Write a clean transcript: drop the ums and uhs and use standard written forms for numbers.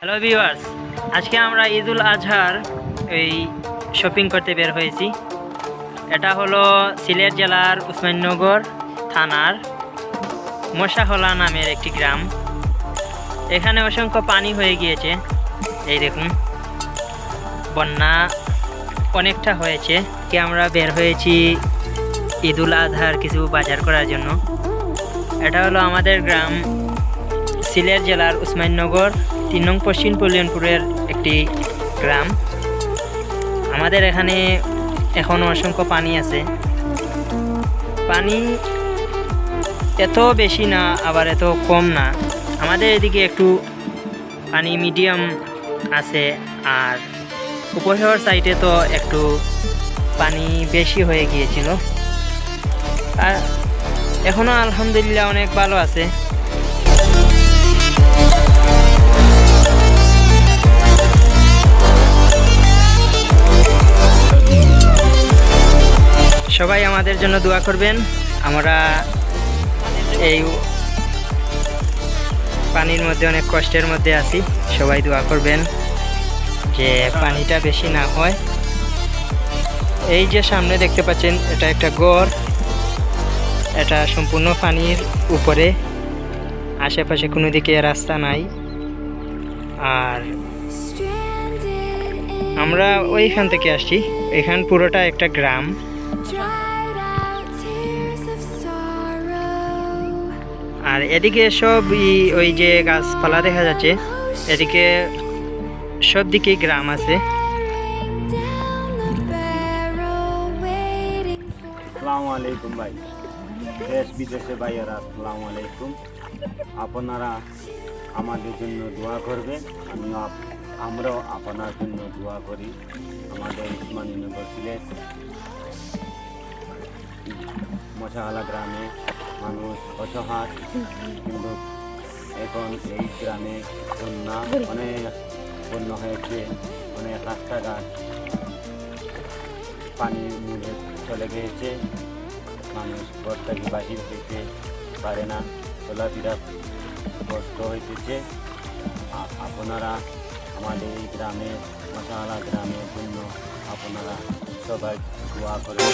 Hello viewers, আজকে আমরা ঈদুল আজহার এই শপিং করতে বের হয়েছি। এটা হলো সিলেট জেলার উসমানীনগর থানার মশাহলা নামের একটি গ্রাম। এখানে অসংখ্য পানি হয়ে গিয়েছে। এই দেখুন, বন্যা অনেকটা হয়েছে। কি আমরা বের হয়েছি ঈদুল আজহার কিছু বাজার করার জন্য। এটা হলো আমাদের গ্রাম, সিলেট জেলার উসমানীনগর 3 নং পশ্চিম কল্যাণপুরের একটি গ্রাম। আমাদের এখানে এখনও অসংখ্য পানি আছে। পানি এত বেশি না, আবার এত কম না। আমাদের এদিকে একটু পানি মিডিয়াম আছে, আর উপশহর সাইডে তো একটু পানি বেশি হয়ে গিয়েছিল। আর এখনও আলহামদুলিল্লাহ অনেক ভালো আছে। সবাই আমাদের জন্য দোয়া করবেন। আমরা এই পানির মধ্যে অনেক কষ্টের মধ্যে আছি। সবাই দোয়া করবেন যে পানিটা বেশি না হয়। এই যে সামনে দেখতে পাচ্ছেন, এটা একটা গড়। এটা সম্পূর্ণ পানির উপরে, আশেপাশে কোনো দিকে রাস্তা নাই। আর আমরা ওইখান থেকে আসছি। এখান পুরোটা একটা গ্রাম। আর এদিকে সব ওই যে গাছপালা দেখা যাচ্ছে, এদিকে সব দিকেই গ্রাম আছে। আসসালামু আলাইকুম ভাই, দেশ বিদেশে ভাইয়ারা আসসালামু আলাইকুম। আপনারা আমাদের জন্য দোয়া করবেন, আমরাও আপনার জন্য দোয়া করি। আমাদের উসমানীনগর সিলেট মশাহলা গ্রামে মানুষ অসহায়, কিন্তু এখন এই গ্রামে বন্যা হয়েছে। অনেক রাস্তাঘাট পানির মূলে চলে গিয়েছে। মানুষ ঘর থেকে বাহির হইতে পারে না, চলাফেরা কষ্ট হইতেছে। আপনারা আমাদের এই গ্রামে মশাহলা গ্রামের জন্য আপনারা সবাই দোয়া করেন।